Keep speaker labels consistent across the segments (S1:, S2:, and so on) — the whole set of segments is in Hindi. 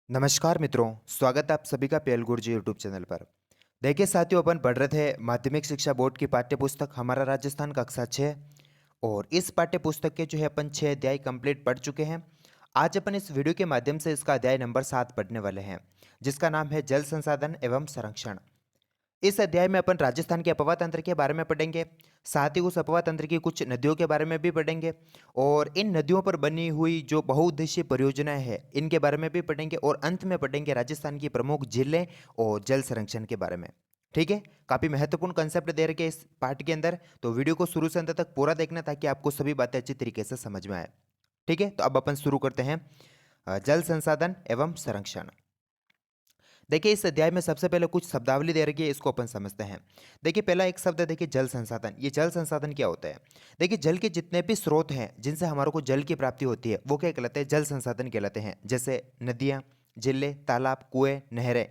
S1: नमस्कार मित्रों, स्वागत है आप सभी का पीएल गुरुजी यूट्यूब चैनल पर। देखिए साथियों, अपन पढ़ रहे थे माध्यमिक शिक्षा बोर्ड की पाठ्य पुस्तक हमारा राजस्थान कक्षा 6 और इस पाठ्य पुस्तक के जो है अपन 6 अध्याय कंप्लीट पढ़ चुके हैं। आज अपन इस वीडियो के माध्यम से इसका अध्याय नंबर 7 पढ़ने वाले हैं, जिसका नाम है जल संसाधन एवं संरक्षण। इस अध्याय में अपन राजस्थान के अपवा तंत्र के बारे में पढ़ेंगे, साथ ही उस अपवा तंत्र की कुछ नदियों के बारे में भी पढ़ेंगे और इन नदियों पर बनी हुई जो बहुउद्देशीय परियोजनाएं हैं इनके बारे में भी पढ़ेंगे और अंत में पढ़ेंगे राजस्थान की प्रमुख झीलें और जल संरक्षण के बारे में। ठीक है, काफी महत्वपूर्ण कंसेप्ट दे रखे इस पार्ट के अंदर, तो वीडियो को शुरू से अंत तक पूरा देखना ताकि आपको सभी बातें अच्छी तरीके से समझ में आए। ठीक है, तो अब अपन शुरू करते हैं जल संसाधन एवं संरक्षण। देखिए इस अध्याय में सबसे पहले कुछ शब्दावली दे रखी है, इसको अपन समझते हैं। देखिए पहला एक शब्द है, देखिए जल संसाधन। ये जल संसाधन क्या होता है? देखिए जल के जितने भी स्रोत हैं जिनसे हमारे को जल की प्राप्ति होती है वो क्या कहलाते हैं? जल संसाधन कहलाते हैं। जैसे नदियाँ, झीलें, तालाब, कुएं, नहरें,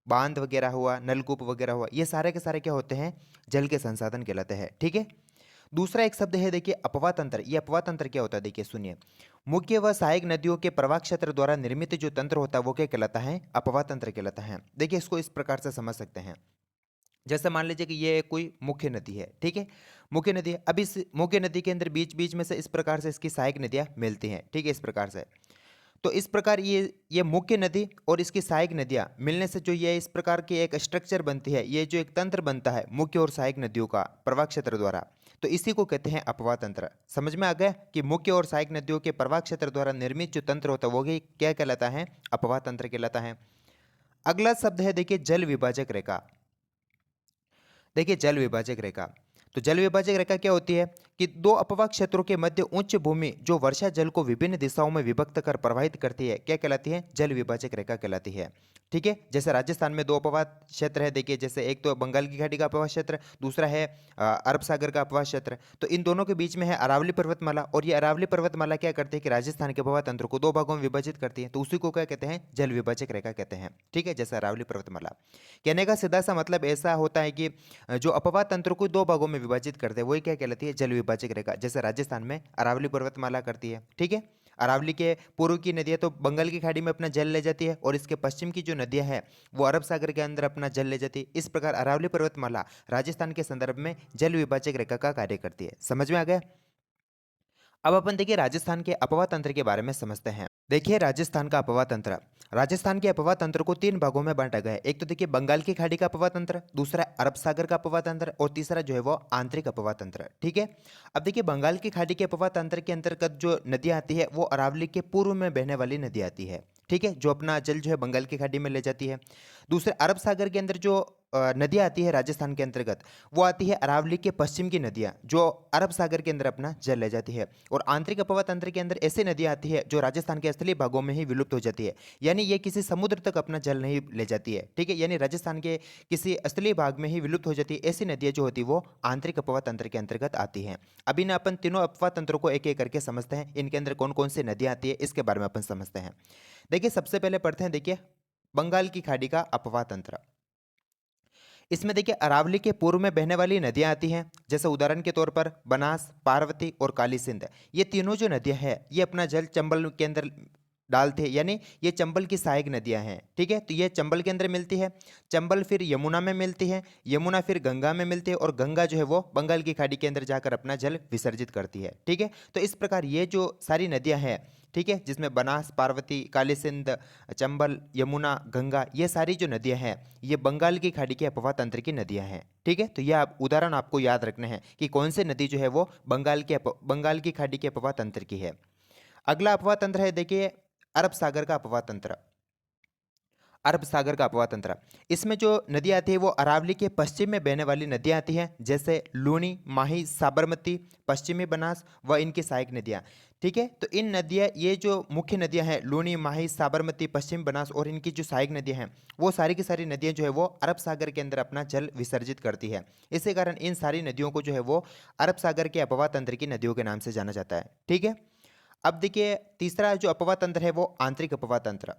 S1: बांध वगैरह हुआ, नलकूप वगैरह हुआ, ये सारे के सारे क्या होते हैं? जल के संसाधन कहलाते हैं। ठीक है। दूसरा एक शब्द है देखिए अपवा तंत्र। ये अपवा तंत्र क्या होता है? देखिए सुनिए, मुख्य व सहायक नदियों के प्रवाह क्षेत्र द्वारा निर्मित जो तंत्र होता है वो क्या कहलाता है? अपवा तंत्र कहलाता है। देखिए इसको इस प्रकार से समझ सकते हैं। जैसे मान लीजिए कि ये कोई मुख्य नदी है, ठीक है, मुख्य नदी है। अब इस मुख्य नदी के अंदर बीच बीच में से इस प्रकार से इसकी सहायक नदियां मिलती हैं, ठीक है, इस प्रकार से। तो इस प्रकार ये मुख्य नदी और इसकी सहायक नदियां मिलने से जो ये इस प्रकार की एक स्ट्रक्चर बनती है, ये जो एक तंत्र बनता है मुख्य और सहायक नदियों का प्रवाह क्षेत्र द्वारा, तो इसी को कहते हैं अपवाह तंत्र। समझ में आ गया कि मुख्य और सहायक नदियों के प्रवाह क्षेत्र द्वारा निर्मित जो तंत्र होता है वो क्या कहलाता है? अपवाह तंत्र कहलाता है। अगला शब्द है देखिए जल विभाजक रेखा। देखिए जल विभाजक रेखा, तो जल विभाजक रेखा क्या होती है कि दो अपवाह क्षेत्रों के मध्य उच्च भूमि जो वर्षा जल को विभिन्न दिशाओं में विभक्त कर प्रवाहित करती है, क्या कहलाती है? जल विभाजक रेखा कहलाती है। ठीक है, जैसे राजस्थान में दो अपवाह क्षेत्र है। देखिए जैसे एक तो बंगाल की खाड़ी का अपवाह क्षेत्र, दूसरा है अरब सागर का अपवाह क्षेत्र। तो इन दोनों के बीच में है अरावली पर्वतमाला, और ये अरावली पर्वतमाला क्या करती है कि राजस्थान के अपवाह तंत्र को दो भागों में विभाजित करती है, तो उसी को क्या कहते हैं? जल विभाजक रेखा कहते हैं। ठीक है, जैसे अरावली पर्वतमाला। कहने का सीधा सा मतलब ऐसा होता है कि जो अपवाह तंत्र को दो भागों में विभाजित करते हैं वही क्या कहलाती है? जल विभाजक रेखा। जैसे राजस्थान में अरावली पर्वतमाला करती है। ठीक है, अरावली के पूर्व की नदियां तो बंगाल की खाड़ी में अपना जल ले जाती है और इसके पश्चिम की जो नदियां हैं वो अरब सागर के अंदर अपना जल ले जाती है। इस प्रकार अरावली पर्वतमाला राजस्थान के संदर्भ में जल विभाजक रेखा का कार्य करती है। समझ में आ गया? अब अपन देखिए राजस्थान के अपवाह तंत्र के बारे में समझते हैं। देखिए राजस्थान का अपवाह तंत्र, राजस्थान के अपवाह तंत्र को तीन भागों में बांटा गया है। एक तो देखिए बंगाल की खाड़ी का अपवाह तंत्र, दूसरा अरब सागर का अपवाह तंत्र और तीसरा जो है वो आंतरिक अपवाह तंत्र। ठीक है, अब देखिए बंगाल की खाड़ी के अपवाह तंत्र के अंतर्गत जो नदियां आती है वो अरावली के पूर्व में बहने वाली नदी आती है। ठीक है, जो अपना जल जो है बंगाल की खाड़ी में ले जाती है। दूसरे अरब सागर के अंदर जो नदियां आती है राजस्थान के अंतर्गत, वो आती है अरावली के पश्चिम की नदियां जो अरब सागर के अंदर अपना जल ले जाती है। और आंतरिक अपवाह तंत्र के अंदर ऐसी नदियां आती है जो राजस्थान के स्थलीय भागों में ही विलुप्त हो जाती है, यानी ये किसी समुद्र तक अपना जल नहीं ले जाती है। ठीक है, यानी राजस्थान के किसी स्थलीय भाग में ही विलुप्त हो जाती है। ऐसी नदियां जो होती है वो आंतरिक अपवाह तंत्र के अंतर्गत आती हैं। अभी ना अपन तीनों अपवाह तंत्रों को एक एक करके समझते हैं, इनके अंदर कौन कौन सी नदियां आती है इसके बारे में अपन समझते हैं। देखिए सबसे पहले पढ़ते हैं, देखिए बंगाल की खाड़ी का अपवाह तंत्र। इसमें देखिए अरावली के पूर्व में बहने वाली नदियां आती हैं, जैसे उदाहरण के तौर पर बनास, पार्वती और काली सिंध। ये तीनों जो नदियां हैं ये अपना जल चंबल के अंदर डालते हैं, यानी ये चंबल की सहायक नदियां हैं। ठीक है, तो ये चंबल के अंदर मिलती है, चंबल फिर यमुना में मिलती है, यमुना फिर गंगा में मिलती है और गंगा जो है वो बंगाल की खाड़ी के अंदर जाकर अपना जल विसर्जित करती है। ठीक है, तो इस प्रकार ये जो सारी नदियां हैं, ठीक है, जिसमें बनास, पार्वती, काली सिंध, चंबल, यमुना, गंगा, ये सारी जो नदियां हैं ये बंगाल की खाड़ी के अपवाह तंत्र की नदियां हैं। ठीक है, तो यह उदाहरण आपको याद रखने हैं कि कौन सी नदी जो है वो बंगाल की खाड़ी के अपवाह तंत्र की है। अगला अपवाह तंत्र है देखिए अरब सागर का अपवाह तंत्र। अरब सागर का अपवाह तंत्र, इसमें जो नदियां आती है वो अरावली के पश्चिम में बहने वाली नदियां आती हैं, जैसे लूनी, माही, साबरमती, पश्चिमी बनास व इनकी सहायक नदियां। ठीक है, तो इन नदियां, ये जो मुख्य नदियां हैं लूनी, माही, साबरमती, पश्चिम बनास और इनकी जो सहायक नदियां हैं वो सारी की सारी नदियां जो है वो अरब सागर के अंदर अपना जल विसर्जित करती है। इसी कारण इन सारी नदियों को जो है वो अरब सागर के अपवाह तंत्र की नदियों के नाम से जाना जाता है। ठीक है, अब देखिए तीसरा जो अपवाह तंत्र है वो आंतरिक अपवाह तंत्र।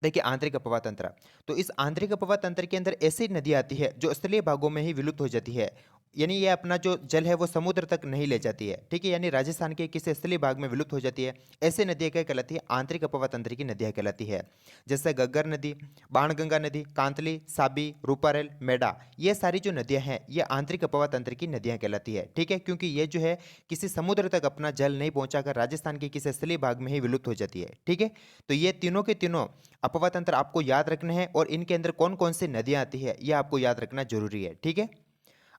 S1: देखिए आंतरिक अपवाह तंत्र, तो इस आंतरिक अपवाह तंत्र के अंदर ऐसी नदी आती है जो स्थलीय भागों में ही विलुप्त हो जाती है। यानी ये अपना जो जल है वो समुद्र तक नहीं ले जाती है, ठीक है, यानी राजस्थान के किसी स्थलीय भाग में विलुप्त हो जाती है। ऐसे नदियाँ क्या कहलाती है? आंतरिक अपवा तंत्र की नदियाँ कहलाती है। जैसे गग्गर नदी, बाणगंगा नदी, कांतली, साबी, रूपारेल, मेडा, ये सारी जो नदियाँ हैं ये आंतरिक अपवा तंत्र की नदियाँ कहलाती है, ठीक है, क्योंकि ये जो है किसी समुद्र तक अपना जल नहीं पहुंचाकर राजस्थान के किसी स्थलीय भाग में ही विलुप्त हो जाती है, ठीक है। तो ये तीनों के तीनों अपवा तंत्र आपको याद रखने हैं और इनके अंदर कौन कौन सी नदियाँ आती है ये आपको याद रखना जरूरी है, ठीक है।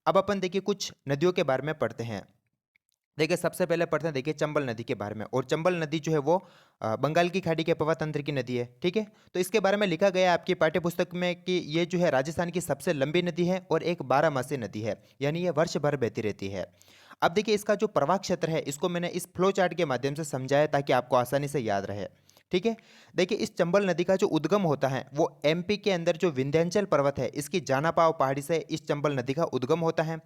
S1: अब अपन देखिए कुछ नदियों के बारे में पढ़ते हैं। देखिए सबसे पहले पढ़ते हैं, देखिए चंबल नदी के बारे में। और चंबल नदी जो है वो बंगाल की खाड़ी के अपवा तंत्र की नदी है, ठीक है। तो इसके बारे में लिखा गया है आपकी पाठ्य पुस्तक में कि ये जो है राजस्थान की सबसे लंबी नदी है और एक 12 मासी नदी है, यानी ये वर्ष भर बहती रहती है। अब देखिए इसका जो प्रवाह क्षेत्र है इसको मैंने इस फ्लो चार्ट के माध्यम से समझाया ताकि आपको आसानी से याद रहे, ठीक है। देखिए इस चंबल नदी का जो उद्गम होता है वो एमपी के अंदर जो विंध्याचल पर्वत है इसकी जानापाव पहाड़ी से इस चंबल नदी का उद्गम होता है।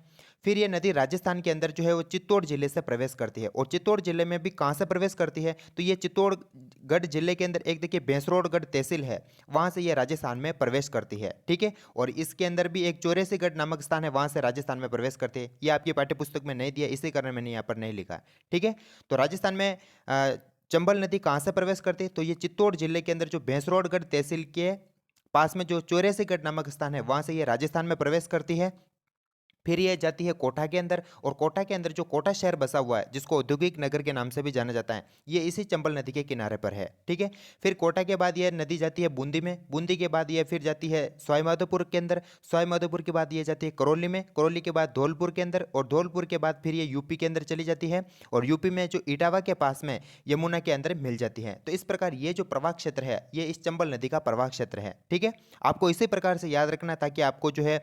S1: फिर ये नदी राजस्थान के अंदर जो है वो चित्तौड़ जिले से प्रवेश करती है। और चित्तौड़ जिले में भी कहाँ से प्रवेश करती है? तो ये चित्तौड़गढ़ जिले के अंदर एक देखिए भैंसरोडगढ़ तहसील है, वहाँ से ये राजस्थान में प्रवेश करती है, ठीक है। और इसके अंदर भी एक चौरेसीगढ़ नामक स्थान है, वहाँ से राजस्थान में प्रवेश करती है। ये आपकी पाठ्यपुस्तक में नहीं दिया, इसी कारण मैंने यहाँ पर नहीं लिखा, ठीक है। तो राजस्थान में चंबल नदी कहाँ से प्रवेश करती है? तो ये चित्तौड़ जिले के अंदर जो भैंसरोडगढ़ तहसील के पास में जो चौरेसीगढ़ नामक स्थान है वहाँ से ये राजस्थान में प्रवेश करती है। फिर ये जाती है कोटा के अंदर, और कोटा के अंदर जो कोटा शहर बसा हुआ है जिसको औद्योगिक नगर के नाम से भी जाना जाता है, ये इसी चंबल नदी के किनारे पर है, ठीक है। फिर कोटा के बाद ये नदी जाती है बूंदी में, बूंदी के बाद ये फिर जाती है सवाईमाधोपुर के अंदर, सवाईमाधोपुर के बाद ये जाती है करौली में, करौली के बाद धौलपुर के अंदर, और धौलपुर के बाद फिर ये यूपी के अंदर चली जाती है, और यूपी में जो इटावा के पास में यमुना के अंदर मिल जाती है। तो इस प्रकार ये जो प्रवाह क्षेत्र है ये इस चंबल नदी का प्रवाह क्षेत्र है, ठीक है। आपको इसी प्रकार से याद रखना ताकि आपको जो है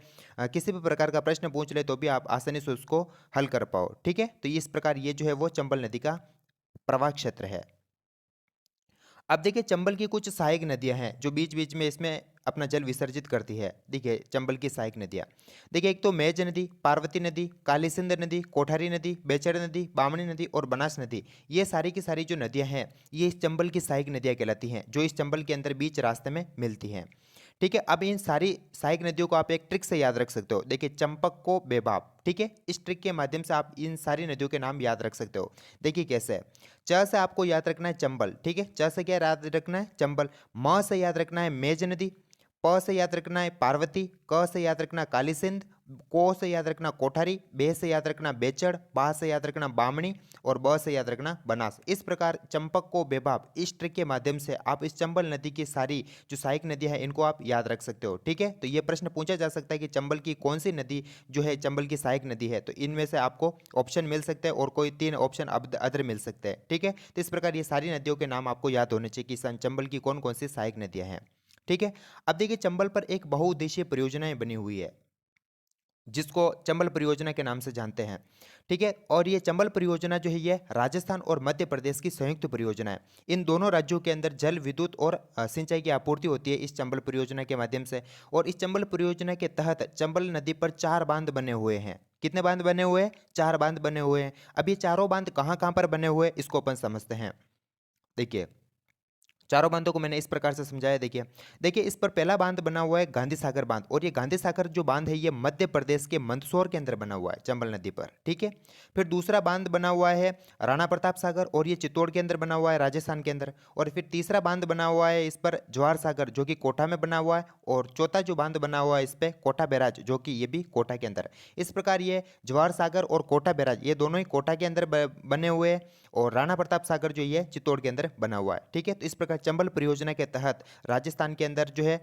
S1: किसी भी प्रकार का प्रश्न पूछ ले तो भी आप आसानी से उसको हल कर पाओ, ठीक है। तो इस प्रकार ये जो है वो चंबल नदी का प्रवाह क्षेत्र है। अब देखिए चंबल की कुछ सहायक नदियां हैं जो बीच बीच में इसमें अपना जल विसर्जित करती है। देखिए चंबल की सहायक नदियां, देखिए एक तो मेज नदी, पार्वती नदी, काली सिंध नदी, कोठारी नदी, बेचड़ नदी, बामणी नदी और बनास नदी, ये सारी की सारी जो नदियां हैं ये इस चंबल की सहायक नदियां कहलाती हैं, जो इस चंबल के अंदर बीच रास्ते में मिलती हैं, ठीक है। अब इन सारी सहायक नदियों को आप एक ट्रिक से याद रख सकते हो। देखिए चंपक को बेबाब, ठीक है, इस ट्रिक के माध्यम से आप इन सारी नदियों के नाम याद रख सकते हो। देखिए कैसे, च से आपको याद रखना है चंबल, ठीक है, च से क्या याद रखना है? चंबल। म से याद रखना है मेज नदी, प से याद रखना है पार्वती, क से याद रखना काली सिंध, को से याद रखना कोठारी, बे से याद रखना बेचड़, बा से याद रखना बामणी, और ब से याद रखना बनास। इस प्रकार चंपक को बेबाब इस ट्रिक के माध्यम से आप इस चंबल नदी की सारी जो सहायक नदियां हैं इनको आप याद रख सकते हो, ठीक है। तो ये प्रश्न पूछा जा सकता है कि चंबल की कौन सी नदी जो है चंबल की सहायक नदी है, तो इनमें से आपको ऑप्शन मिल सकते हैं और कोई 3 ऑप्शन अदर मिल सकते हैं, ठीक है। तो इस प्रकार ये सारी नदियों के नाम आपको याद होने चाहिए कि चंबल की कौन कौन सी सहायक नदियां हैं, ठीक है। अब देखिए चंबल पर एक बहुउद्देशीय परियोजनाएं बनी हुई है जिसको चंबल परियोजना के नाम से जानते हैं, ठीक है। और ये चंबल परियोजना जो है ये राजस्थान और मध्य प्रदेश की संयुक्त परियोजना है। इन दोनों राज्यों के अंदर जल विद्युत और सिंचाई की आपूर्ति होती है इस चंबल परियोजना के माध्यम से। और इस चंबल परियोजना के तहत चंबल नदी पर 4 बांध बने हुए हैं। कितने बांध बने हुए हैं? 4 बांध बने हुए हैं। अब ये चारों बांध कहाँ कहाँ पर बने हुए हैं इसको अपन समझते हैं। देखिए चारों बांधों को मैंने इस प्रकार से समझाया। देखिए देखिए इस पर पहला बांध बना हुआ है गांधी सागर बांध, और ये गांधी सागर जो बांध है ये मध्य प्रदेश के मंदसौर के अंदर बना हुआ है चंबल नदी पर, ठीक है। फिर दूसरा बांध बना हुआ है राणा प्रताप सागर, और ये चित्तौड़ के अंदर बना हुआ है राजस्थान के अंदर। और फिर तीसरा बांध बना हुआ है इस पर जवाहर सागर जो कि कोटा में बना हुआ है, और चौथा जो बांध बना हुआ है इस पर कोटा बैराज जो कि ये भी कोटा के अंदर। इस प्रकार ये जवाहर सागर और कोटा बैराज ये दोनों ही कोटा के अंदर बने हुए हैं, और राणा प्रताप सागर जो ये चित्तौड़ के अंदर बना हुआ है, ठीक है। तो इस प्रकार चंबल परियोजना के तहत राजस्थान के अंदर जो है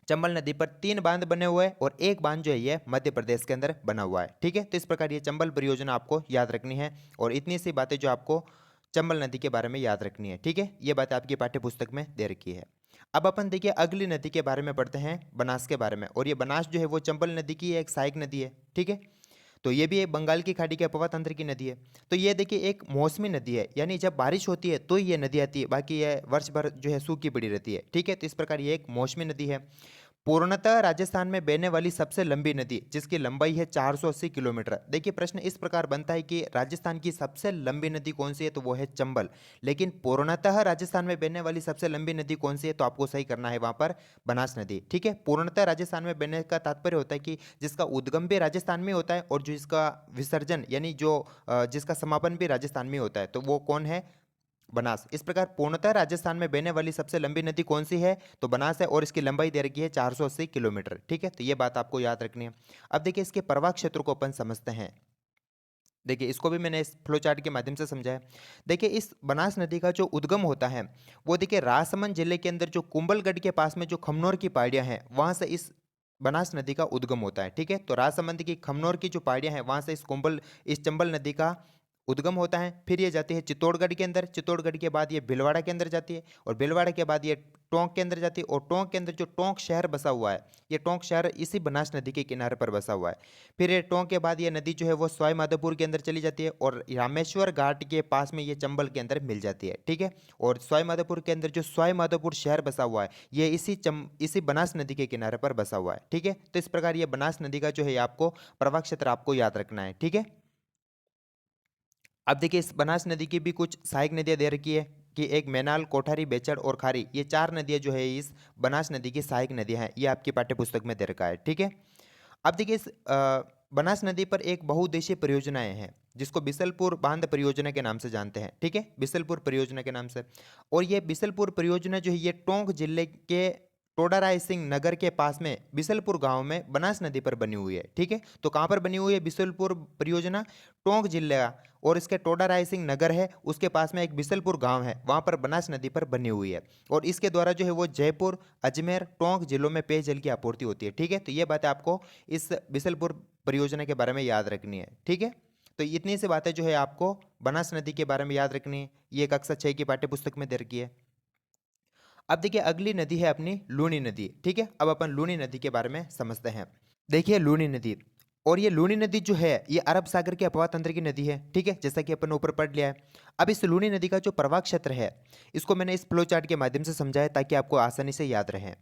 S1: चंबल नदी पर 3 बांध बने हुए हैं, और एक बांध जो है ये मध्य प्रदेश के अंदर बना हुआ है, ठीक है। तो इस प्रकार ये चंबल परियोजना आपको याद रखनी है, और इतनी सी बातें जो आपको चंबल नदी के बारे में याद रखनी है, ठीक है। ये बात आपकी पाठ्य पुस्तक में दे रखी है। अब अपन देखिए अगली नदी के बारे में पढ़ते हैं, बनास के बारे में। और ये बनास जो है वो चंबल नदी की एक सहायक नदी है, ठीक है। तो ये भी एक बंगाल की खाड़ी के अपवा तंत्र की नदी है। तो ये देखिए एक मौसमी नदी है, यानी जब बारिश होती है तो ये नदी आती है, बाकी ये वर्ष भर जो है सूखी पड़ी रहती है, ठीक है। तो इस प्रकार ये एक मौसमी नदी है। पूर्णतः राजस्थान में बहने वाली सबसे लंबी नदी जिसकी लंबाई है 480 किलोमीटर। देखिए प्रश्न इस प्रकार बनता है कि राजस्थान की सबसे लंबी नदी कौन सी है, तो वो है चंबल। लेकिन पूर्णतः राजस्थान में बहने वाली सबसे लंबी नदी कौन सी है, तो आपको सही करना है वहां पर बनास नदी। ठीक है, पूर्णतः राजस्थान में बहने का तात्पर्य होता है कि जिसका उद्गम भी राजस्थान में होता है और जो इसका विसर्जन यानी जो जिसका समापन भी राजस्थान में होता है, तो वो कौन है, बनास। इस प्रकार पूर्णतः राजस्थान में बहने वाली सबसे लंबी नदी कौन सी है, तो बनास है और इसकी लंबाई दे रखी है 480 किलोमीटर। ठीक है, तो ये बात आपको याद रखनी है। अब देखिए इसके प्रवाह क्षेत्र को अपन समझते हैं। देखिए इसको भी मैंने इस फ्लो चार्ट के माध्यम से समझाया। देखिए इस बनास नदी का जो उद्गम होता है वो देखिए राजसमंद जिले के अंदर जो कुंभलगढ़ के पास में जो खमनोर की पहाड़ियां हैं वहां से इस बनास नदी का उद्गम होता है। ठीक है, तो राजसमंद की खमनोर की जो पहाड़ियां हैं वहां से इस चंबल नदी का उद्गम होता है। फिर ये जाती है चित्तौड़गढ़ के अंदर, चित्तौड़गढ़ के बाद ये भीलवाड़ा के अंदर जाती है और भीलवाड़ा के बाद ये टोंक के अंदर जाती है और टोंक के अंदर जो टोंक शहर बसा हुआ है, ये टोंक शहर इसी बनास नदी के किनारे पर बसा हुआ है। फिर ये टोंक के बाद ये नदी जो है वो सवाई माधोपुर के अंदर चली जाती है और रामेश्वर घाट के पास में ये चंबल के अंदर मिल जाती है। ठीक है, और सवाई माधोपुर के अंदर जो सवाई माधोपुर शहर बसा हुआ है ये इसी बनास नदी के किनारे पर बसा हुआ है। ठीक है, तो इस प्रकार ये बनास नदी का जो है आपको प्रवाह क्षेत्र आपको याद रखना है। ठीक है, अब देखिए इस बनास नदी की भी कुछ सहायक नदियां दे रखी है कि एक मैनाल, कोठारी, बेचड़ और खारी, ये 4 नदियां जो है इस बनास नदी की सहायक नदियां हैं। ये आपकी पाठ्य पुस्तक में दे रखा है। ठीक है, अब देखिए इस बनास नदी पर एक बहुउद्देशीय परियोजनाएं हैं जिसको बिसलपुर बांध परियोजना के नाम से जानते हैं। ठीक है, बिसलपुर परियोजना के नाम से। और ये बिसलपुर परियोजना जो है ये टोंक जिले के टोडाराय सिंह नगर के पास में बिसलपुर गांव में बनास नदी पर बनी हुई है। ठीक है, तो कहां पर बनी हुई है बिसलपुर परियोजना, टोंक जिले का, और इसके टोडाराय सिंह नगर है उसके पास में एक बिसलपुर गांव है वहां पर बनास नदी पर बनी हुई है। और इसके द्वारा जो है वो जयपुर, अजमेर, टोंक जिलों में पेयजल की आपूर्ति होती है। ठीक है, तो ये बातें आपको इस बिसलपुर परियोजना के बारे में याद रखनी है। ठीक है, तो इतनी सी बातें जो है आपको बनास नदी के बारे में याद रखनी है। ये कक्षा 6 की पाठ्य पुस्तक में दे रखी है। अब देखिए अगली नदी है अपनी लूनी नदी। ठीक है, अब अपन लूनी नदी के बारे में समझते हैं। देखिए लूनी नदी, और ये लूनी नदी जो है ये अरब सागर के अफवाह तंत्र की नदी है। ठीक है, जैसा कि अपन ऊपर पढ़ लिया है। अब इस लूनी नदी का जो प्रवाह क्षेत्र है इसको मैंने इस फ्लो चार्ट के माध्यम से समझाया ताकि आपको आसानी से याद रहे।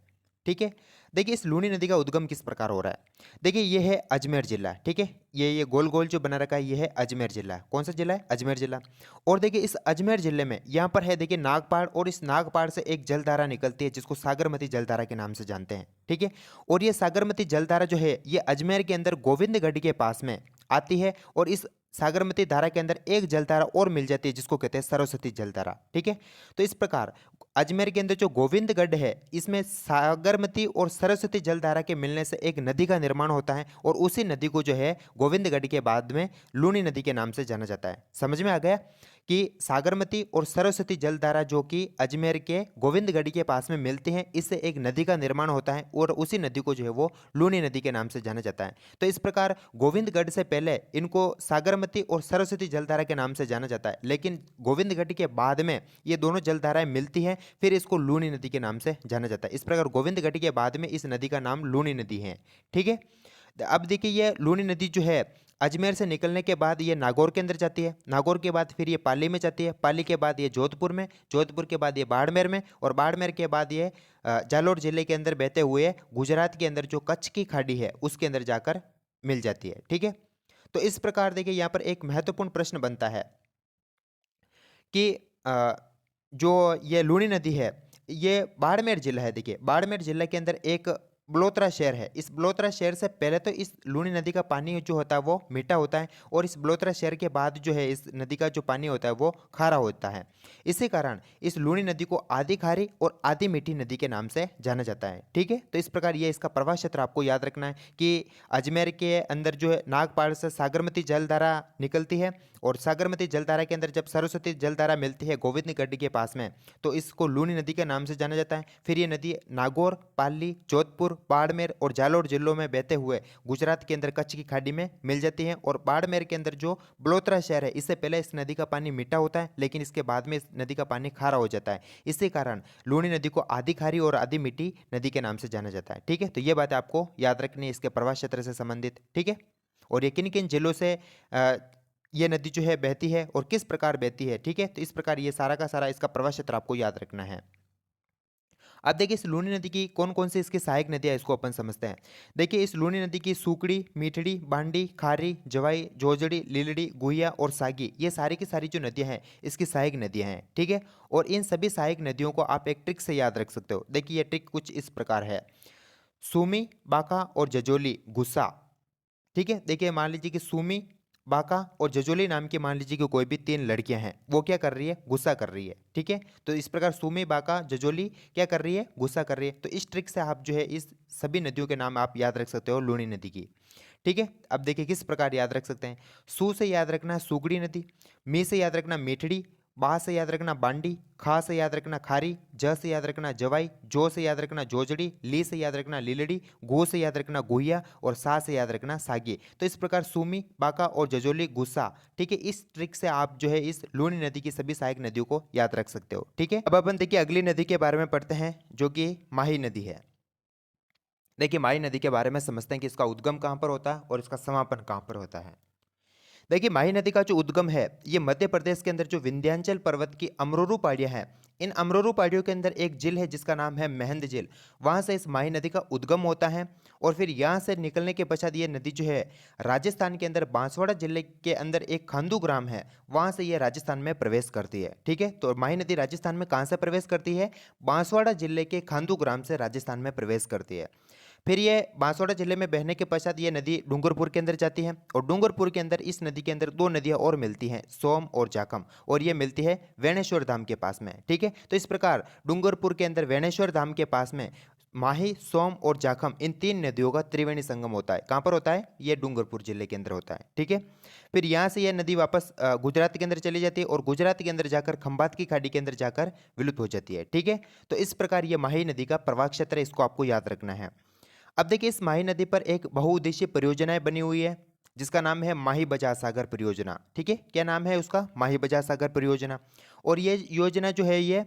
S1: ठीक है, देखिए इस लूनी नदी का उद्गम किस प्रकार हो रहा है। देखिए ये है अजमेर जिला। ठीक है, ये गोल गोल जो बना रखा है ये है अजमेर जिला। कौन सा जिला है, अजमेर जिला। और देखिए इस अजमेर जिले में यहाँ पर है देखिए नागपाड़, और इस नागपाड़ से एक जलधारा निकलती है जिसको सागरमती जलधारा के नाम से जानते हैं। ठीक है, और ये सागरमती जलधारा जो है ये अजमेर के अंदर गोविंदगढ़ के पास में आती है और इस सागरमती धारा के अंदर एक जलधारा और मिल जाती है जिसको कहते हैं सरस्वती जलधारा। ठीक है, तो इस प्रकार अजमेर के अंदर जो गोविंदगढ़ है इसमें सागरमती और सरस्वती जलधारा के मिलने से एक नदी का निर्माण होता है और उसी नदी को जो है गोविंदगढ़ के बाद में लूनी नदी के नाम से जाना जाता है। समझ में आ गया कि सागरमती और सरस्वती जलधारा जो कि अजमेर के गोविंदगढ़ के पास में मिलती हैं इससे एक नदी का निर्माण होता है और उसी नदी को जो है वो लूनी नदी के नाम से जाना जाता है। तो इस प्रकार गोविंदगढ़ से पहले इनको सागरमती और सरस्वती जलधारा के नाम से जाना जाता है, लेकिन गोविंदगढ़ के बाद में ये दोनों जलधाराएं मिलती हैं फिर इसको लूनी नदी के नाम से जाना जाता है। इस प्रकार गोविंदगढ़ के बाद में इस नदी का नाम लूनी नदी है। ठीक है, अब देखिए ये लूनी नदी जो है अजमेर से निकलने के बाद ये नागौर के अंदर जाती है, नागौर के बाद फिर ये पाली में जाती है, पाली के बाद ये जोधपुर में, जोधपुर के बाद ये बाड़मेर में, और बाड़मेर के बाद ये जालोर जिले के अंदर बहते हुए गुजरात के अंदर जो कच्छ की खाड़ी है उसके अंदर जाकर मिल जाती है। ठीक है, तो इस प्रकार देखिए यहाँ पर एक महत्वपूर्ण प्रश्न बनता है कि जो ये लूनी नदी है ये बाड़मेर जिला है। देखिए बाड़मेर जिला के अंदर एक बलोत्रा शहर है। इस बलोत्रा शहर से पहले तो इस लूनी नदी का पानी जो होता है वो मीठा होता है और इस बलोत्रा शहर के बाद जो है इस नदी का जो पानी होता है वो खारा होता है। इसी कारण इस लूनी नदी को आधी खारी और आधी मीठी नदी के नाम से जाना जाता है। ठीक है, तो इस प्रकार ये इसका प्रवाह क्षेत्र आपको याद रखना है कि अजमेर के अंदर जो है नागपाड़ से सागरमती जलधारा निकलती है और सागरमती जलधारा के अंदर जब सरस्वती जलधारा मिलती है गोविंदगढ़ के पास में तो इसको लूनी नदी के नाम से जाना जाता है। फिर ये नदी नागौर, पाली, जोधपुर, बाड़मेर और जालोर जिलों में बहते हुए गुजरात के अंदर कच्छ की खाड़ी में मिल जाती है। और बाड़मेर के अंदर जो बलोत्रा शहर है इससे पहले इस नदी का पानी मीठा होता है लेकिन इसके बाद में इस नदी का पानी खारा हो जाता है। इसी कारण लूनी नदी को आधी खारी और आधी मीठी नदी के नाम से जाना जाता है। ठीक है, तो ये बात आपको याद रखनी है इसके प्रवाह क्षेत्र से संबंधित। ठीक है, और ये किन किन जिलों से ये नदी जो है बहती है और किस प्रकार बहती है। ठीक है, तो इस प्रकार ये सारा का सारा इसका प्रवाह क्षेत्र आपको याद रखना है। अब देखिए इस लूनी नदी की कौन कौन सी इसकी सहायक नदियाँ इसको अपन समझते हैं। देखिए इस लूनी नदी की सूकड़ी, मीठड़ी, बांडी, खारी, जवाई, जोजड़ी, लीलड़ी, गुहिया और सागी, ये सारी की सारी जो नदियाँ हैं इसकी सहायक नदियाँ हैं, ठीक है। और इन सभी सहायक नदियों को आप एक ट्रिक से याद रख सकते हो। देखिए ये ट्रिक कुछ इस प्रकार है। सूमी, बांका और जजोली गुस्सा, ठीक है। देखिए मान लीजिए कि सूमी, बांका और जजोली नाम की मान लीजिए कि कोई भी तीन लड़कियां हैं, वो क्या कर रही है, गुस्सा कर रही है, ठीक है। तो इस प्रकार सूमी, बांका, जजोली क्या कर रही है, गुस्सा कर रही है। तो इस ट्रिक से आप जो है इस सभी नदियों के नाम आप याद रख सकते हो लूनी नदी की, ठीक है। अब देखिए किस प्रकार याद रख सकते हैं। सू से याद रखना सुगड़ी नदी, मी से याद रखना मीठड़ी, बा से याद रखना बांडी, खा से याद रखना खारी, ज से याद रखना जवाई, जो से याद रखना जोजड़ी, ली से याद रखना लीलड़ी, गो से याद रखना गुहिया और सा से याद रखना सागी। तो इस प्रकार सूमी, बांका और जजोली गुस्सा, ठीक है। इस ट्रिक से आप जो है इस लूनी नदी की सभी सहायक नदियों को याद रख सकते हो, ठीक है। अब अपन देखिए अगली नदी के बारे में पढ़ते हैं जो कि माही नदी है। देखिए माही नदी के बारे में समझते हैं कि इसका उद्गम कहाँ पर होता है और इसका समापन कहाँ पर होता है। देखिए माही नदी का जो उद्गम है ये मध्य प्रदेश के अंदर जो विंध्याचल पर्वत की अमरोरू पहाड़ियाँ हैं, इन अमरोरू पहाड़ियों के अंदर एक झील है जिसका नाम है महंद झील, वहाँ से इस माही नदी का उद्गम होता है। और फिर यहाँ से निकलने के पश्चात ये नदी जो है राजस्थान के अंदर बांसवाड़ा जिले के अंदर एक खांडू ग्राम है, वहाँ से ये राजस्थान में प्रवेश करती है, ठीक है। तो माही नदी राजस्थान में कहाँ से प्रवेश करती है, बांसवाड़ा जिले के खांडू ग्राम से राजस्थान में प्रवेश करती है। फिर ये बांसवाड़ा जिले में बहने के पश्चात ये नदी डूंगरपुर के अंदर जाती है और डूंगरपुर के अंदर इस नदी के अंदर दो नदियां और मिलती हैं, सोम और जाखम, और ये मिलती है वेणेश्वर धाम के पास में, ठीक है। तो इस प्रकार डूंगरपुर के अंदर वेणेश्वर धाम के पास में माही, सोम और जाखम, इन तीन नदियों का त्रिवेणी संगम होता है। कहाँ पर होता है, ये डूंगरपुर जिले के अंदर होता है, ठीक है। फिर यहाँ से यह नदी वापस गुजरात के अंदर चली जाती है और गुजरात के अंदर जाकर खंबात की खाड़ी के अंदर जाकर विलुप्त हो जाती है, ठीक है। तो इस प्रकार ये माही नदी का प्रवाह क्षेत्र है, इसको आपको याद रखना है। अब देखिए इस माही नदी पर एक बहुउद्देशीय परियोजना बनी हुई है जिसका नाम है माही बजार सागर परियोजना, ठीक है। क्या नाम है उसका, माही बजार सागर परियोजना। और ये योजना जो है ये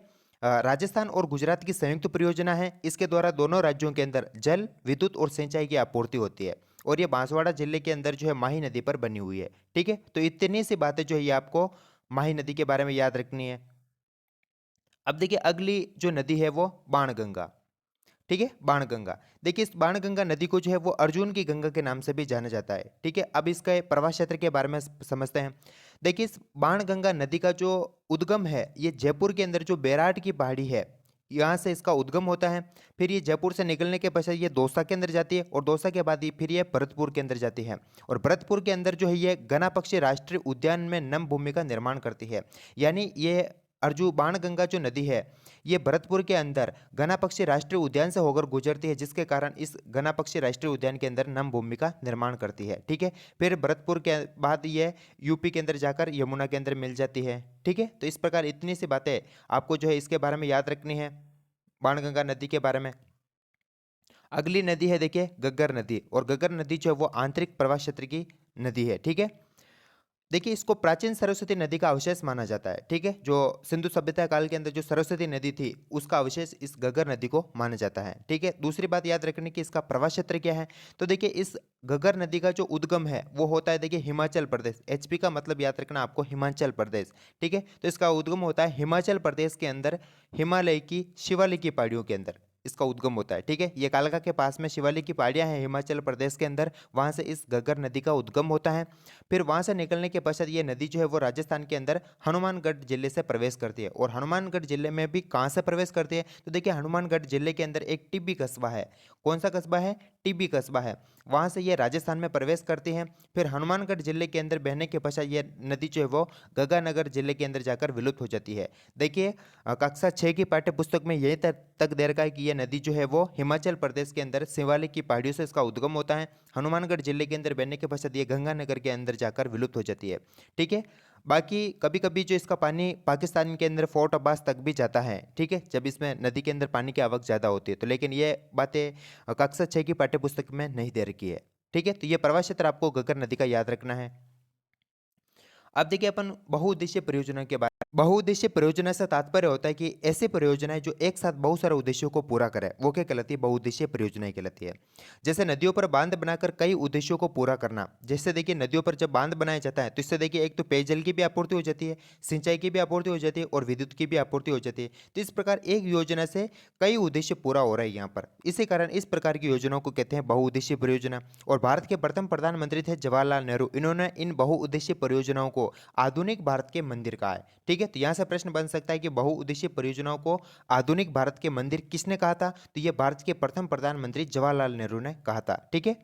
S1: राजस्थान और गुजरात की संयुक्त परियोजना है। इसके द्वारा दोनों राज्यों के अंदर जल, विद्युत और सिंचाई की आपूर्ति होती है और ये बांसवाड़ा जिले के अंदर जो है माही नदी पर बनी हुई है, ठीक है। तो इतनी सी बातें जो है ये आपको माही नदी के बारे में याद रखनी है। अब देखिए अगली जो नदी है वो बाणगंगा, ठीक है, बाणगंगा। देखिए इस बाणगंगा नदी को जो है वो अर्जुन की गंगा के नाम से भी जाना जाता है, ठीक है। अब इसके प्रवाह क्षेत्र के बारे में समझते हैं। देखिए इस बाणगंगा नदी का जो उद्गम है ये जयपुर के अंदर जो बैराट की पहाड़ी है यहाँ से इसका उद्गम होता है। फिर ये जयपुर से निकलने के पश्चात ये दौसा के अंदर जाती है और दौसा के बाद फिर ये भरतपुर के अंदर जाती है और भरतपुर के अंदर जो है ये गना पक्षी राष्ट्रीय उद्यान में नम भूमि का निर्माण करती है। यानी ये अर्जु बाणगंगा जो नदी है ये भरतपुर के अंदर गना पक्षी राष्ट्रीय उद्यान से होकर गुजरती है, जिसके कारण इस गना पक्षी राष्ट्रीय उद्यान के अंदर नम भूमि का निर्माण करती है, ठीक है। फिर भरतपुर के बाद ये यूपी के अंदर जाकर यमुना के अंदर मिल जाती है, ठीक है। तो इस प्रकार इतनी सी बातें आपको जो है इसके बारे में याद रखनी है बाणगंगा नदी के बारे में। अगली नदी है देखिए गग्गर नदी, और गग्गर नदी जो है वो आंतरिक प्रवाह क्षेत्र की नदी है, ठीक है। देखिए इसको प्राचीन सरस्वती नदी का अवशेष माना जाता है, ठीक है। जो सिंधु सभ्यता काल के अंदर जो सरस्वती नदी थी उसका अवशेष इस गगर नदी को माना जाता है, ठीक है। दूसरी बात याद रखने की इसका प्रवाह क्षेत्र क्या है। तो देखिए इस गगर नदी का जो उद्गम है वो होता है देखिए हिमाचल प्रदेश, एचपी का मतलब याद रखना आपको हिमाचल प्रदेश, ठीक है। तो इसका उद्गम होता है हिमाचल प्रदेश के अंदर हिमालय की शिवालिक की पहाड़ियों के अंदर इसका उद्गम होता है, ठीक है। ये कालका के पास में शिवालिक की पहाड़ियां हैं हिमाचल प्रदेश के अंदर, वहां से इस गगर नदी का उद्गम होता है। फिर वहां से निकलने के पश्चात ये नदी जो है वो राजस्थान के अंदर हनुमानगढ़ जिले से प्रवेश करती है और हनुमानगढ़ जिले में भी कहाँ से प्रवेश करती है। तो देखिए हनुमानगढ़ जिले के अंदर एक टिब्बी कस्बा है, कौन सा कस्बा है, टिब्बी कस्बा है, वहां से ये राजस्थान में प्रवेश करती है। फिर हनुमानगढ़ जिले के अंदर बहने के पश्चात ये नदी जो है वो गंगानगर जिले के अंदर जाकर विलुप्त हो जाती है। देखिए कक्षा 6 की पाठ्य पुस्तक में यही तक दे रखा है कि यह नदी जो है वो हिमाचल प्रदेश के अंदर शिवालिक की पहाड़ियों से इसका उद्गम होता है, हनुमानगढ़ जिले के अंदर बहने के पश्चात ये गंगानगर के अंदर जाकर विलुप्त हो जाती है, ठीक है। बाकी कभी कभी जो इसका पानी पाकिस्तान के अंदर फोर्ट अब्बास तक भी जाता है, ठीक है, जब इसमें नदी के अंदर पानी की आवक ज़्यादा होती है। तो लेकिन ये बातें कक्षा 6 की पाठ्य पुस्तक में नहीं दे रखी है, ठीक है। तो ये प्रवाह क्षेत्र आपको गगर नदी का याद रखना है। अब देखिए अपन बहुउद्देशीय परियोजना के बारे बहुउद्देशीय परियोजना से तात्पर्य होता है कि ऐसी परियोजनाएं जो एक साथ बहुत सारे उद्देश्यों को पूरा करे वो क्या कहलाती है, बहुउद्देशीय परियोजनाएं कहलाती है। जैसे नदियों पर बांध बनाकर कई उद्देश्यों को पूरा करना। जैसे देखिए नदियों पर जब बांध बनाया जाता है तो इससे देखिए एक तो पेयजल की भी आपूर्ति हो जाती है, सिंचाई की भी आपूर्ति हो जाती है और विद्युत की भी आपूर्ति हो जाती है। तो इस प्रकार एक योजना से कई उद्देश्य पूरा हो रहा है यहाँ पर, इसी कारण इस प्रकार की योजनाओं को कहते हैं बहुउद्देशीय परियोजना। और भारत के प्रथम प्रधानमंत्री थे जवाहरलाल नेहरू, इन्होंने इन बहुउद्देशीय परियोजनाओं को आधुनिक भारत के मंदिर कहा है। ठीक है, तो यहाँ से प्रश्न बन सकता है कि बहुउद्देशीय परियोजनाओं को आधुनिक भारत के मंदिर किसने कहा था, तो ये भारत के प्रथम प्रधानमंत्री जवाहरलाल नेहरू ने कहा था। ठीक है,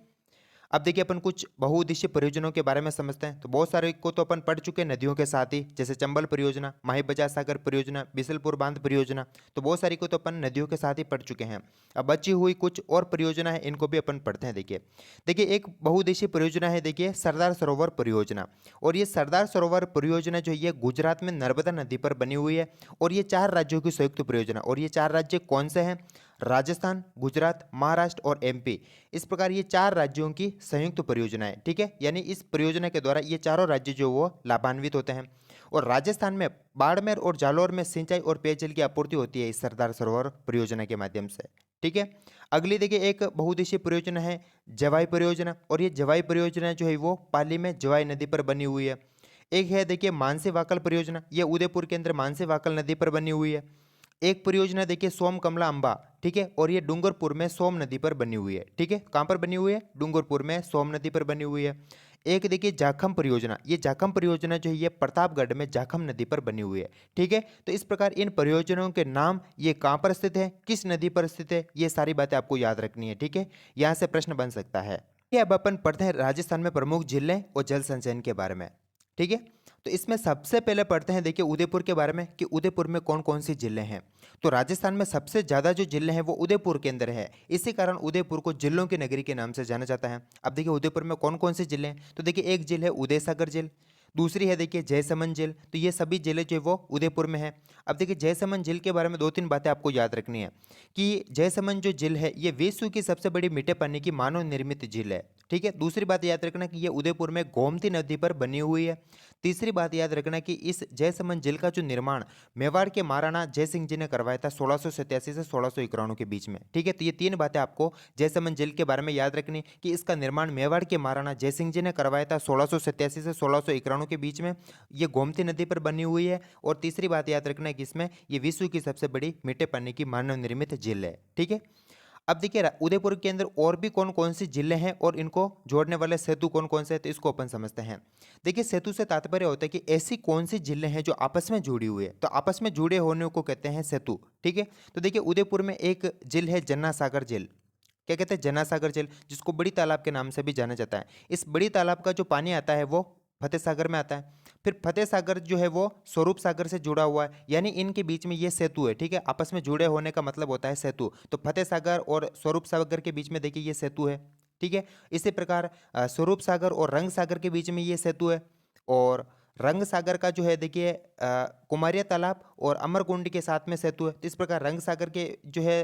S1: अब देखिए अपन कुछ बहुउद्देशीय परियोजनाओं के बारे में समझते हैं। तो बहुत सारे को तो अपन पढ़ चुके हैं नदियों के साथ ही, जैसे चंबल परियोजना, माही बजार सागर परियोजना, बिशलपुर बांध परियोजना। तो बहुत सारी को तो अपन नदियों के साथ ही पढ़ चुके हैं। अब बची हुई कुछ और परियोजना है, इनको भी अपन पढ़ते हैं। देखिए देखिए एक बहुउद्देशीय परियोजना है, देखिए सरदार सरोवर परियोजना। और ये सरदार सरोवर परियोजना जो है ये गुजरात में नर्मदा नदी पर बनी हुई है। और ये 4 राज्यों की संयुक्त परियोजना। और ये 4 राज्य कौन से हैं? राजस्थान, गुजरात, महाराष्ट्र और एमपी। इस प्रकार ये 4 राज्यों की संयुक्त परियोजना है। ठीक है, यानी इस परियोजना के द्वारा ये चारों राज्य जो वो लाभान्वित होते हैं। और राजस्थान में बाड़मेर और जालौर में सिंचाई और पेयजल की आपूर्ति होती है इस सरदार सरोवर परियोजना के माध्यम से। ठीक है, अगली देखिए एक बहुउद्देशीय परियोजना है जवाई परियोजना। और ये जवाई परियोजना जो है वो पाली में जवाई नदी पर बनी हुई है। एक है देखिए मानसी वाकल परियोजना, ये उदयपुर के अंदर मानसी वाकल नदी पर बनी हुई है। एक परियोजना देखिए सोम कमला अंबा, ठीक है, और ये डूंगरपुर में सोम नदी पर बनी हुई है। ठीक है, कहाँ पर बनी हुई है? डूंगरपुर में सोम नदी पर बनी हुई है। एक देखिए जाखम परियोजना, ये जाखम परियोजना जो है ये प्रतापगढ़ में जाखम नदी पर बनी हुई है। ठीक है, तो इस प्रकार इन परियोजनाओं के नाम, ये कहाँ पर स्थित है, किस नदी पर स्थित है, ये सारी बातें आपको याद रखनी है। ठीक है, यहाँ से प्रश्न बन सकता है। ये अब अपन पढ़ते हैं राजस्थान में प्रमुख जिले और जल संचयन के बारे में। ठीक है, तो इसमें सबसे पहले पढ़ते हैं देखिए उदयपुर के बारे में कि उदयपुर में कौन कौन सी जिले हैं। तो राजस्थान में सबसे ज़्यादा जो जिले हैं वो उदयपुर के अंदर है, इसी कारण उदयपुर को जिलों की नगरी के नाम से जाना जाता है। अब देखिए उदयपुर में कौन कौन से जिले हैं, तो देखिए एक जिले है उदय सागर जिले, दूसरी है देखिए जयसमंद झील। तो ये सभी जिले जो है वो उदयपुर में है। अब देखिए जयसमंद झील के बारे में 2-3 बातें आपको याद रखनी है कि जयसमंद जो झील है ये विश्व की सबसे बड़ी मीठे पानी की मानव निर्मित झील है। ठीक है, दूसरी बात याद रखना कि ये उदयपुर में गोमती नदी पर बनी हुई है। तीसरी बात याद रखना कि इस जयसमंद झील का जो निर्माण मेवाड़ के महाराणा जयसिंह जी ने करवाया था 1687 से 1691 के बीच में। ठीक है, तो ये 3 बातें आपको जयसमंद झील के बारे में याद रखनी कि इसका निर्माण मेवाड़ के महाराणा जयसिंह जी ने करवाया था 1687 से 1691 के बीच में। ये गोमती नदी पर बनी हुई है। और तीसरी बात याद रखना है कि इसमें ये विश्व की सबसे बड़ी मीठे पानी की मानव निर्मित झील है। ठीक है, अब देखिए उदयपुर के अंदर और भी कौन कौन सी जिले हैं और इनको जोड़ने वाले सेतु कौन कौन से हैं, तो इसको अपन समझते हैं। देखिए सेतु से तात्पर्य होता है कि ऐसी कौन सी जिले हैं जो आपस में जुड़ी हुई है, तो आपस में जुड़े होने को कहते हैं सेतु। ठीक है, तो देखिए उदयपुर में एक झील है जन्ना सागर झील। क्या कहते हैं? जन्ना सागर झील, जिसको बड़ी तालाब के नाम से भी जाना जाता है। इस बड़ी तालाब का जो पानी आता है वो फतेह सागर में आता है। फिर फतेह सागर जो है वो स्वरूप सागर से जुड़ा हुआ है, यानी इनके बीच में ये सेतु है। ठीक है, आपस में जुड़े होने का मतलब होता है सेतु। तो फतेह सागर और स्वरूप सागर के बीच में देखिए ये सेतु है। ठीक है, इसी प्रकार स्वरूप सागर और रंग सागर के बीच में ये सेतु है। और रंग सागर का जो है देखिए कुमारिया तालाब और अमरकुंड के साथ में सेतु है। तो इस प्रकार रंग सागर के जो है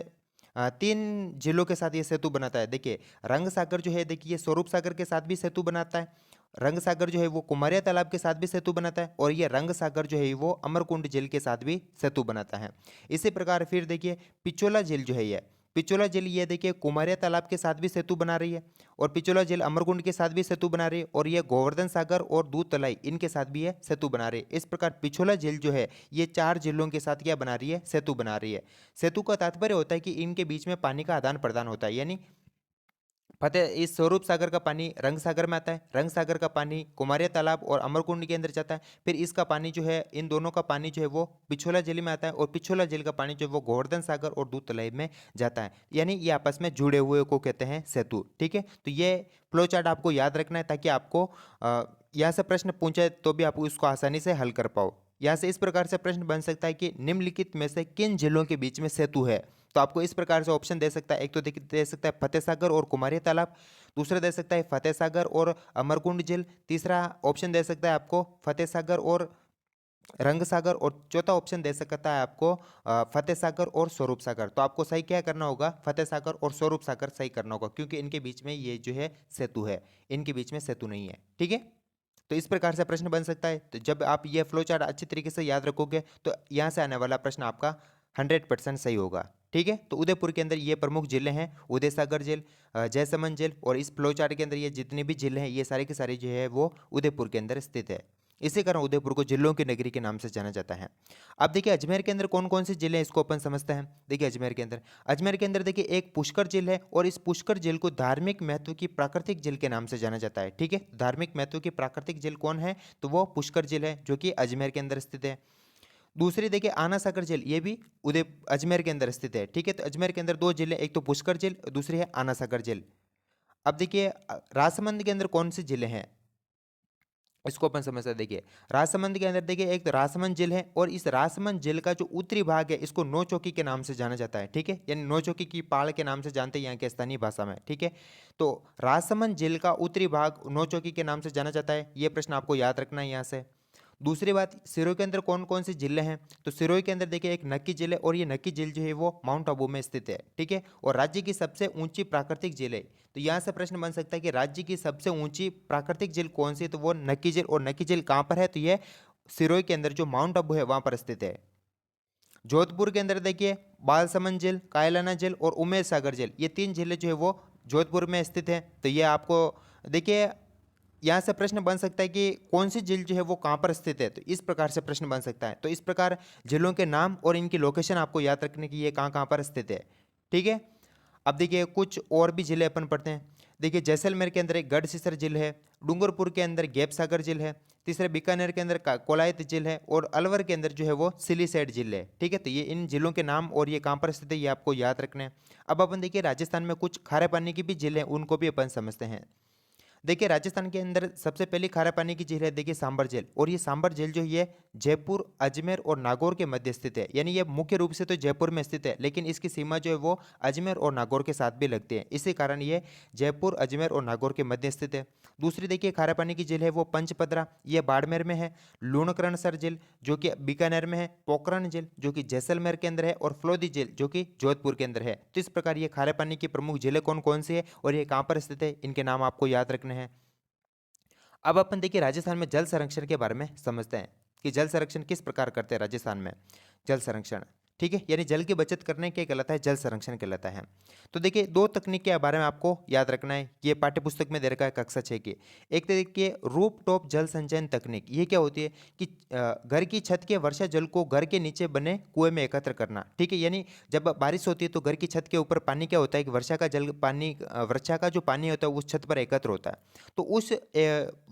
S1: 3 जिलों के साथ ये सेतु बनाता है। देखिए रंग सागर जो है देखिए स्वरूप सागर के साथ भी सेतु बनाता है। रंग सागर जो है वो कुमारिया तालाब के साथ भी सेतु बनाता है। और ये रंग सागर जो है वो अमरकुंड झील के साथ भी सेतु बनाता है। इसी प्रकार फिर देखिए पिचोला झील जो है ये पिचोला झील ये देखिए कुमारिया तालाब के साथ भी सेतु बना रही है। और पिचोला झील अमरकुंड के साथ भी सेतु बना रही है। और ये गोवर्धन सागर और दूध तलाई इनके साथ भी ये सेतु बना रही है। इस प्रकार पिछोला झील जो है ये 4 जिलों के साथ क्या बना रही है? सेतु बना रही है। सेतु का तात्पर्य होता है कि इनके बीच में पानी का आदान प्रदान होता है, यानी फतेह इस स्वरूप सागर का पानी रंग सागर में आता है, रंग सागर का पानी कुमारिया तालाब और अमरकुंड के अंदर जाता है। फिर इसका पानी जो है इन दोनों का पानी जो है वो पिछोला झील में आता है। और पिछोला झील का पानी जो है वो गोवर्धन सागर और दूध तलाई में जाता है, यानी ये आपस में जुड़े हुए को कहते हैं सेतु। ठीक है, तो ये फ्लो चार्ट आपको याद रखना है ताकि आपको यहाँ से प्रश्न पूछे तो भी आप उसको आसानी से हल कर पाओ। यहाँ से इस प्रकार से प्रश्न बन सकता है कि निम्नलिखित में से किन जिलों के बीच में सेतु है। तो आपको इस प्रकार से ऑप्शन दे सकता है। एक तो दे सकता है फतेह सागर और कुमारिया तालाब, दूसरा दे सकता है फतेह सागर और अमरकुंड झील, तीसरा ऑप्शन दे सकता है आपको फतेह सागर और रंग सागर, और चौथा ऑप्शन दे सकता है आपको फतेह सागर और स्वरूप सागर। तो आपको सही क्या करना होगा? फतेह सागर और स्वरूप सागर सही करना होगा, क्योंकि इनके बीच में ये जो है सेतु है, इनके बीच में सेतु नहीं है। ठीक है, तो इस प्रकार से प्रश्न बन सकता है। तो जब आप ये फ्लो चार्ट अच्छी तरीके से याद रखोगे तो यहाँ से आने वाला प्रश्न आपका 100% सही होगा। ठीक है, तो उदयपुर के अंदर ये प्रमुख जिले हैं, उदय सागर जेल, जयसमंद जेल, और इस फ्लो चार्ट के अंदर ये जितने भी जिले हैं ये सारे के सारे जो है वो उदयपुर के अंदर स्थित है। इसी कारण उदयपुर को जिलों की नगरी के नाम से जाना जाता है। अब देखिए अजमेर के अंदर कौन कौन से जिले हैं इसको अपन समझते हैं। देखिए अजमेर के अंदर देखिए एक पुष्कर झील है, और इस पुष्कर झील को धार्मिक महत्व की प्राकृतिक झील के नाम से जाना जाता है। ठीक है, धार्मिक महत्व की प्राकृतिक झील कौन है, तो वो पुष्कर झील है जो कि अजमेर के अंदर स्थित है। दूसरी देखिए आना सागर झील, ये भी उदय अजमेर के अंदर स्थित है। ठीक है, तो अजमेर के अंदर दो झील है, एक तो पुष्कर झील, दूसरी है आना सागर झील। अब देखिए राजसमंद के अंदर कौन सी झीलें हैं इसको अपन समझते हैं। देखिए राजसमंद के अंदर देखिए एक तो राजसमंद झील है, और इस राजसमंद झील का जो उत्तरी भाग है इसको नौ चौकी के नाम से जाना जाता है। ठीक है, यानी नौ चौकी की पाड़ के नाम से जानते हैं यहाँ के स्थानीय भाषा में। ठीक है, तो राजसमंद झील का उत्तरी भाग नौ चौकी के नाम से जाना जाता है। ये प्रश्न आपको याद रखना है यहाँ से। दूसरी बात, सिरोही के अंदर कौन कौन सी झीलें हैं, तो सिरोही के अंदर देखिए एक नक्की झील है, और ये नक्की झील जो है वो माउंट आबू में स्थित है। ठीक है, और राज्य की सबसे ऊंची प्राकृतिक झील है। तो यहाँ से प्रश्न बन सकता है कि राज्य की सबसे ऊंची प्राकृतिक झील कौन सी है, तो वो नक्की झील। और नक्की झील कहाँ पर है, तो ये सिरोही के अंदर जो माउंट आबू है वहाँ पर स्थित है। जोधपुर के अंदर देखिए बालसमंद झील, कायलाना झील और उमेश सागर झील, ये तीन झीलें जो है वो जोधपुर में स्थित है। तो ये आपको देखिए यहाँ से प्रश्न बन सकता है कि कौन सी झील जो है वो कहाँ पर स्थित है, तो इस प्रकार से प्रश्न बन सकता है। तो इस प्रकार झीलों के नाम और इनकी लोकेशन आपको याद रखने की, ये कहाँ कहाँ पर स्थित है। ठीक है, अब देखिए कुछ और भी जिले अपन पढ़ते हैं। देखिए जैसलमेर के अंदर एक गढ़सीसर झील है, डूंगरपुर के अंदर गैप सागर झील है, तीसरे बीकानेर के अंदर कोलायत झील है, और अलवर के अंदर जो है वो सिलीसैट झील है। ठीक है, तो ये इन झीलों के नाम और ये कहाँ पर स्थित है ये आपको याद रखना है। अब अपन देखिए राजस्थान में कुछ खारे पानी की भी झील है, उनको भी अपन समझते हैं। देखिए राजस्थान के अंदर सबसे पहली खारा पानी की झील है देखिए सांबर झील, और ये सांबर झील जो है जयपुर, अजमेर और नागौर के मध्य स्थित है। यानी ये मुख्य रूप से तो जयपुर में स्थित है, लेकिन इसकी सीमा जो है वो अजमेर और नागौर के साथ भी लगती है। इसी कारण ये जयपुर, अजमेर और नागौर के मध्य स्थित है। दूसरी देखिए खारा पानी की झील है वो पंचपदरा, ये बाड़मेर में है। लूणकरणसर झील जो कि बीकानेर में है, पोखरण झील जो कि जैसलमेर के अंदर है, और फ्लोदी झील जो कि जोधपुर के अंदर है। तो इस प्रकार ये खारे पानी की प्रमुख झीलें कौन कौन सी है और ये कहाँ पर स्थित है, इनके नाम आपको याद रखने हैं। अब अपन देखिए राजस्थान में जल संरक्षण के बारे में समझते हैं कि जल संरक्षण किस प्रकार करते हैं राजस्थान में। जल संरक्षण, ठीक है, यानी जल की बचत करने के कहलाता है, जल संरक्षण कहलाता है। तो देखिए दो तकनीक के बारे में आपको याद रखना है, ये पाठ्य पुस्तक में दे रखा है कक्षा 6 की। एक तो देखिए रूप टॉप जल संचयन तकनीक, ये क्या होती है कि घर की छत के वर्षा जल को घर के नीचे बने कुएं में एकत्र करना। ठीक है, यानी जब बारिश होती है तो घर की छत के ऊपर पानी क्या होता है कि वर्षा का जल पानी, वर्षा का जो पानी होता है उस छत पर एकत्र होता है। तो उस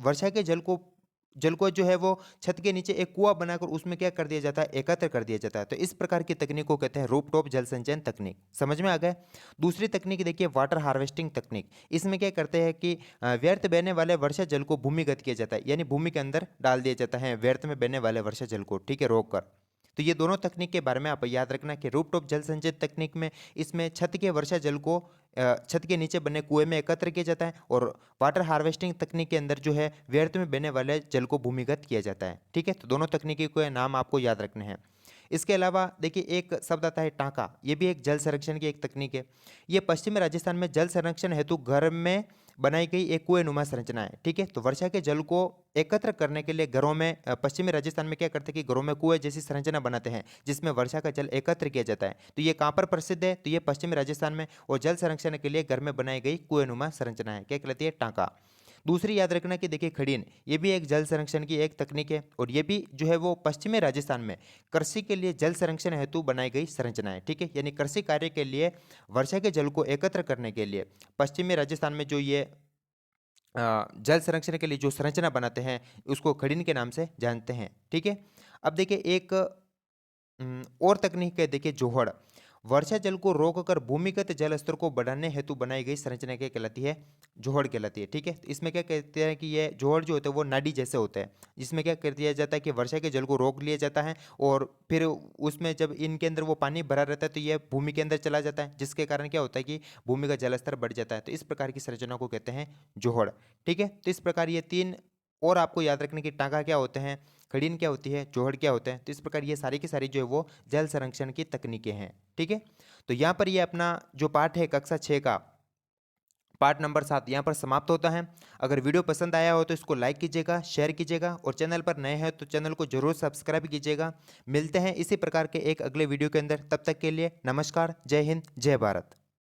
S1: वर्षा के जल को जो है वो छत के नीचे एक कुआं बनाकर उसमें क्या कर दिया जाता है, एकत्र कर दिया जाता है। तो इस प्रकार की तकनीक को कहते हैं रूफटॉप जल संचयन तकनीक। समझ में आ गया। दूसरी तकनीक देखिए वाटर हार्वेस्टिंग तकनीक। इसमें क्या करते हैं कि व्यर्थ बहने वाले वर्षा जल को भूमिगत किया जाता है, यानी भूमि के अंदर डाल दिया जाता है व्यर्थ में बहने वाले वर्षा जल को, ठीक है, रोक कर। तो ये दोनों तकनीक के बारे में आप याद रखना कि रूफटॉप जल संचयन तकनीक में इसमें छत के वर्षा जल को छत के नीचे बने कुएं में एकत्र किया जाता है, और वाटर हार्वेस्टिंग तकनीक के अंदर जो है व्यर्थ में बहने वाले जल को भूमिगत किया जाता है। ठीक है, तो दोनों तकनीकी के नाम आपको याद रखने हैं। इसके अलावा देखिए एक शब्द आता है टाँका, ये भी एक जल संरक्षण की एक तकनीक है। ये पश्चिमी राजस्थान में जल संरक्षण हेतु घर में बनाई गई एक कुएं नुमा संरचना है। ठीक है, तो वर्षा के जल को एकत्र करने के लिए घरों में पश्चिमी राजस्थान में क्या करते हैं कि घरों में कुएं जैसी संरचना बनाते हैं जिसमें वर्षा का जल एकत्र किया जाता है। तो ये कहाँ पर प्रसिद्ध है, तो ये पश्चिमी राजस्थान में, और जल संरक्षण के लिए घर में बनाई गई कुएं नुमा संरचना है, क्या कहलाती है, टाँका। दूसरी याद रखना कि देखिए खड़ीन, ये भी एक जल संरक्षण की एक तकनीक है, और ये भी जो है वो पश्चिमी राजस्थान में कृषि के लिए जल संरक्षण हेतु बनाई गई संरचना है। ठीक है, यानी कृषि कार्य के लिए वर्षा के जल को एकत्र करने के लिए पश्चिमी राजस्थान में जो ये जल संरक्षण के लिए जो संरचना बनाते हैं उसको खड़ीन के नाम से जानते हैं। ठीक है, अब देखिए एक और तकनीक है देखिए जोहड़। वर्षा जल को रोककर भूमिगत जल स्तर को बढ़ाने हेतु बनाई गई संरचना क्या कहलाती है, जोहड़ कहलाती है। ठीक है, तो इसमें क्या कहते हैं कि ये जोहड़ जो होते हैं वो नाडी जैसे होते हैं, जिसमें क्या कर दिया जाता है कि वर्षा के जल को रोक लिया जाता है, और फिर उसमें जब इनके अंदर वो पानी भरा रहता है तो ये भूमि के अंदर चला जाता है, जिसके कारण क्या होता है कि भूमि का जल स्तर बढ़ जाता है। तो इस प्रकार की संरचना को कहते हैं जोहड़। ठीक है, तो इस प्रकार ये तीन और आपको याद रखने की टाँका क्या होते हैं, खड़ीन क्या होती है, जोहड़ क्या होते हैं। तो इस प्रकार ये सारी की सारी जो है वो जल संरक्षण की तकनीकें हैं। ठीक है, तो यहाँ पर ये अपना जो पाठ है कक्षा 6 का पार्ट नंबर 7 यहाँ पर समाप्त होता है। अगर वीडियो पसंद आया हो तो इसको लाइक कीजिएगा, शेयर कीजिएगा और चैनल पर नए हैं तो चैनल को जरूर सब्सक्राइब कीजिएगा। मिलते हैं इसी प्रकार के एक अगले वीडियो के अंदर, तब तक के लिए नमस्कार, जय हिंद, जय भारत।